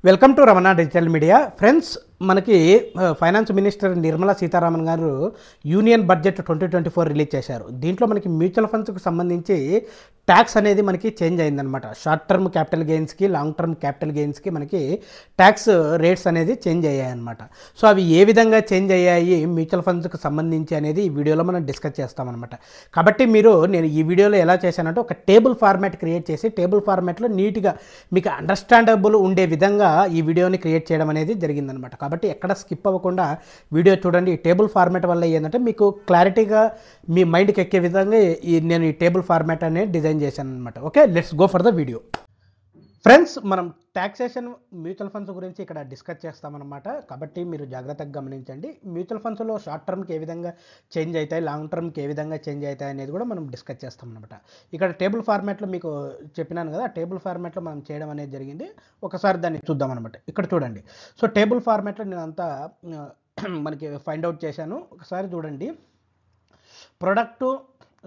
Welcome to Ramana digital media friends. మనకి finance minister Nirmala Sitharaman గారు union budget 2024 release చేశారు. దీంట్లో మనకి మ్యూచువల్ ఫండ్స్కి సంబంధించి ట్యాక్స్ అనేది మనకి చేంజ్ అయిందనమాట. షార్ట్ టర్మ్ క్యాపిటల్ గెయిన్స్కి, లాంగ్ టర్మ్ క్యాపిటల్ గెయిన్స్కి మనకి ట్యాక్స్ రేట్స్ అనేది చేంజ్ అయ్యాయన్నమాట. సో అవి ఏ విధంగా చేంజ్ అయ్యాయి మ్యూచువల్ ఫండ్స్కి సంబంధించి అనేది ఈ వీడియోలో మనం డిస్కస్ చేస్తామన్నమాట. కాబట్టి నేను ఈ వీడియోలో ఎలా చేశానంటే ఒక టేబుల్ ఫార్మాట్ క్రియేట్ చేసి టేబుల్ ఫార్మాట్లో నీట్గా మీకు అండర్స్టాండబుల్ ఉండే విధంగా ఈ వీడియోని క్రియేట్ చేయడం అనేది జరిగిందనమాట. కాబట్టి ఎక్కడ స్కిప్ అవ్వకుండా వీడియో చూడండి. ఈ టేబుల్ ఫార్మాట్ వల్ల ఏంటంటే మీకు క్లారిటీగా మీ మైండ్కి ఎక్కే విధంగా నేను ఈ టేబుల్ ఫార్మాట్ అనేది డిజైన్ చేశాను అనమాట. Okay, let's go for the video. Friends, మనం ట్యాక్సేషన్ మ్యూచువల్ ఫండ్స్ గురించి ఇక్కడ డిస్కస్ చేస్తామన్నమాట. కాబట్టి మీరు జాగ్రత్తగా గమనించండి. మ్యూచువల్ ఫండ్స్లో షార్ట్ టర్మ్కి ఏ విధంగా చేంజ్ అవుతాయి, లాంగ్ టర్మ్కి ఏ విధంగా చేంజ్ అవుతాయి అనేది కూడా మనం డిస్కస్ చేస్తాం అనమాట. ఇక్కడ టేబుల్ ఫార్మాట్లో మీకు చెప్పినాను కదా, టేబుల్ ఫార్మాట్లో మనం చేయడం అనేది జరిగింది. ఒకసారి దాన్ని చూద్దాం అనమాట. ఇక్కడ చూడండి. సో టేబుల్ ఫార్మాట్లో నేను అంతా మనకి ఫైండ్ అవుట్ చేశాను. ఒకసారి చూడండి. Product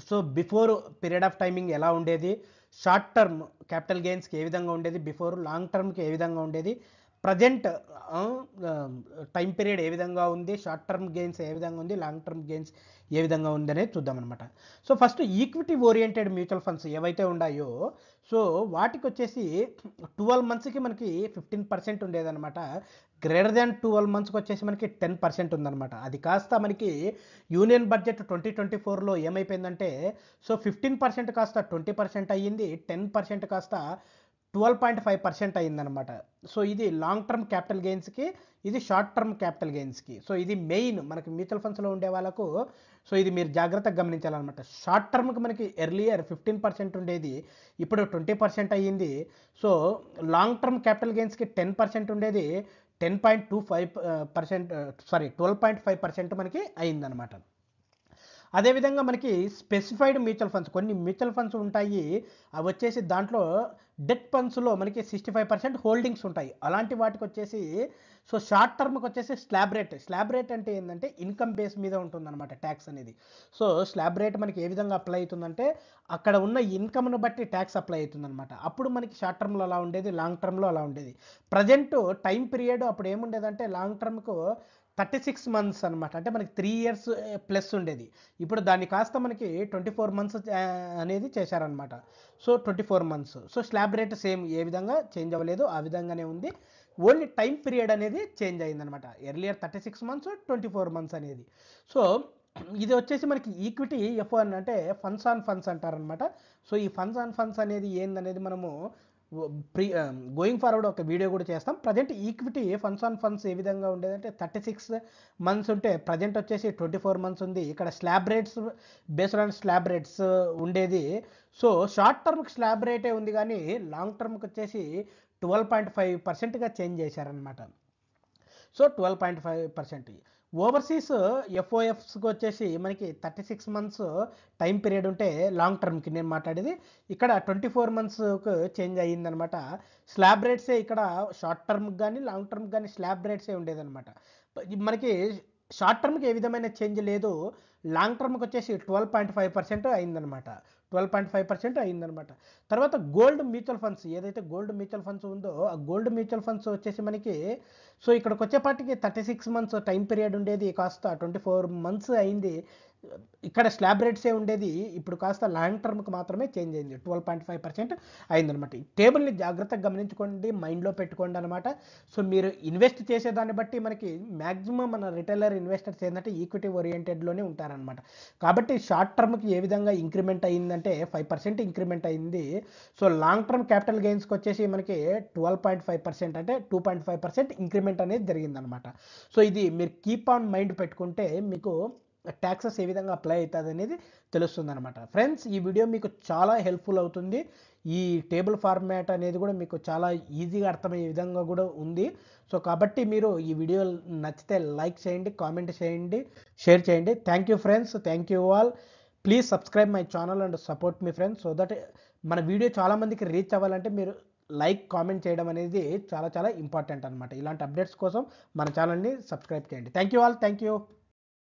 so before period of timing ఎలా ఉండేది, షార్ట్ టర్మ్ క్యాపిటల్ గెయిన్స్కి ఏ విధంగా ఉండేది, బిఫోర్ లాంగ్ టర్మ్కి ఏ విధంగా ఉండేది, ప్రజెంట్ టైం పీరియడ్ ఏ విధంగా ఉంది, షార్ట్ టర్మ్ గెయిన్స్ ఏ విధంగా ఉంది, లాంగ్ టర్మ్ గెయిన్స్ ఏ విధంగా ఉంది అనేది చూద్దామన్నమాట. So first equity oriented mutual funds ఏవైతే ఉన్నాయో సో వాటికి వచ్చేసి 12 మంత్స్కి మనకి 15% ఉండేదన్నమాట. గ్రేటర్ దాన్ 12 మంత్స్కి వచ్చేసి మనకి 10% ఉందన్నమాట. అది కాస్త మనకి యూనియన్ బడ్జెట్ 2024లో ఏమైపోయిందంటే సో 15% కాస్త 20% అయ్యింది, 10% కాస్త 12.5% అయ్యిందనమాట. సో ఇది లాంగ్ టర్మ్ క్యాపిటల్ గెయిన్స్కి, ఇది షార్ట్ టర్మ్ క్యాపిటల్ గెయిన్స్కి. సో ఇది మెయిన్ మనకి మ్యూచువల్ ఫండ్స్లో ఉండే వాళ్ళకు సో ఇది మీరు జాగ్రత్తగా గమనించాలన్నమాట. షార్ట్ టర్మ్కి మనకి ఎర్లియర్ 15% ఉండేది, ఇప్పుడు 20% అయ్యింది. సో లాంగ్ టర్మ్ క్యాపిటల్ గెయిన్స్కి 10% ఉండేది, 12.5% మనకి అయిందనమాట. అదేవిధంగా మనకి స్పెసిఫైడ్ మ్యూచువల్ ఫండ్స్, కొన్ని మ్యూచువల్ ఫండ్స్ ఉంటాయి. అవి వచ్చేసి దాంట్లో డెట్ ఫండ్స్లో మనకి 65% హోల్డింగ్స్ ఉంటాయి. అలాంటి వాటికి వచ్చేసి సో షార్ట్ టర్మ్కి వచ్చేసి స్లాబ్ రేట్ అంటే ఏంటంటే ఇన్కమ్ బేస్ మీద ఉంటుందన్నమాట ట్యాక్స్ అనేది. సో స్లాబ్ రేట్ మనకి ఏ విధంగా అప్లై అవుతుందంటే అక్కడ ఉన్న ఇన్కమ్ను బట్టి ట్యాక్స్ అప్లై అవుతుందన్నమాట. అప్పుడు మనకి షార్ట్ టర్మ్లో అలా ఉండేది, లాంగ్ టర్మ్లో అలా ఉండేది. ప్రజెంట్ టైం పీరియడ్ అప్పుడు ఏముండేదంటే లాంగ్ టర్మ్కు 36 మంత్స్ అనమాట. అంటే మనకి 3 years ప్లస్ ఉండేది. ఇప్పుడు దాన్ని కాస్త మనకి 24 మంత్స్ అనేది చేశారనమాట. So 24 months. So slab rate same ఏ విధంగా చేంజ్ అవ్వలేదు, ఆ విధంగానే ఉంది. ఓన్లీ టైం పీరియడ్ అనేది చేంజ్ అయిందనమాట. ఎర్లియర్ 36 మంత్స్, 24 మంత్స్ అనేది. సో ఇది వచ్చేసి మనకి ఈక్విటీ F1 అంటే ఫండ్స్ ఆన్ ఫండ్స్ అంటారనమాట. సో ఈ ఫండ్స్ ఆన్ ఫండ్స్ అనేది ఏందనేది మనము గోయింగ్ ఫార్వర్డ్ ఒక వీడియో కూడా చేస్తాం. Present equity funds on funds ఏ విధంగా ఉండేదంటే 36 మంత్స్ ఉంటే ప్రజెంట్ వచ్చేసి 24 మంత్స్ ఉంది. ఇక్కడ slab rates based on slab rates ఉండేది. సో షార్ట్ టర్మ్కి స్లాబ్ రేటే ఉంది, కానీ లాంగ్ టర్మ్కి వచ్చేసి 12.5%గా చేంజ్ చేశారనమాట. సో 12.5%. ఓవర్సీస్ ఎఫ్ఓఎఫ్స్కి వచ్చేసి మనకి 36 మంత్స్ టైం పీరియడ్ ఉంటే లాంగ్ టర్మ్కి నేను మాట్లాడేది ఇక్కడ 24 మంత్స్కి చేంజ్ అయ్యిందనమాట. స్లాబ్ రేట్సే ఇక్కడ షార్ట్ టర్మ్కి కానీ లాంగ్ టర్మ్కి కానీ స్లాబ్ రేట్సే ఉండేదన్నమాట. మనకి షార్ట్ టర్మ్కి ఏ విధమైన చేంజ్ లేదు, లాంగ్ టర్మ్కి వచ్చేసి 12.5% అయిందనమాట. 12.5% అయిందనమాట. తర్వాత గోల్డ్ మ్యూచువల్ ఫండ్స్, ఏదైతే గోల్డ్ మ్యూచువల్ ఫండ్స్ ఉందో ఆ గోల్డ్ మ్యూచువల్ ఫండ్స్ వచ్చేసి మనకి సో ఇక్కడికి వచ్చేపాటికి 36 మంత్స్ టైం పీరియడ్ ఉండేది, కాస్త 24 మంత్స్ అయింది. ఇక్కడ స్లాబ్ రేట్సే ఉండేది, ఇప్పుడు కాస్త లాంగ్ టర్మ్కి మాత్రమే చేంజ్ అయింది, 12.5% అయిందనమాట. ఈ టేబుల్ని జాగ్రత్తగా గమనించుకోండి, మైండ్లో పెట్టుకోండి అనమాట. సో మీరు ఇన్వెస్ట్ చేసేదాన్ని బట్టి మనకి మ్యాక్సిమం మన రిటైలర్ ఇన్వెస్టర్స్ ఏంటంటే ఈక్విటీ ఓరియంటెడ్లోనే ఉంటారనమాట. కాబట్టి షార్ట్ టర్మ్కి ఏ విధంగా ఇంక్రిమెంట్ అయ్యిందంటే 5% ఇంక్రిమెంట్ అయింది. సో లాంగ్ టర్మ్ క్యాపిటల్ గెయిన్స్కి వచ్చేసి మనకి 12.5% అంటే 2.5% ఇంక్రిమెంట్ అనేది జరిగిందనమాట. సో ఇది మీరు కీప్ ఆన్ మైండ్ పెట్టుకుంటే మీకు ట్యాక్సెస్ ఏ విధంగా అప్లై అవుతుంది అనేది తెలుస్తుంది అనమాట. ఫ్రెండ్స్, ఈ వీడియో మీకు చాలా హెల్ప్ఫుల్ అవుతుంది. ఈ టేబుల్ ఫార్మాట్ అనేది కూడా మీకు చాలా ఈజీగా అర్థమయ్యే విధంగా కూడా ఉంది. సో కాబట్టి మీరు ఈ వీడియో నచ్చితే లైక్ చేయండి, కామెంట్ చేయండి, షేర్ చేయండి. Thank you friends, thank you all. Please subscribe my channel and support me friends. So that మన వీడియో చాలామందికి రీచ్ అవ్వాలంటే మీరు లైక్, కామెంట్ చేయడం అనేది చాలా చాలా ఇంపార్టెంట్ అనమాట. ఇలాంటి అప్డేట్స్ కోసం మన ఛానల్ని సబ్స్క్రైబ్ చేయండి. Thank you all, thank you.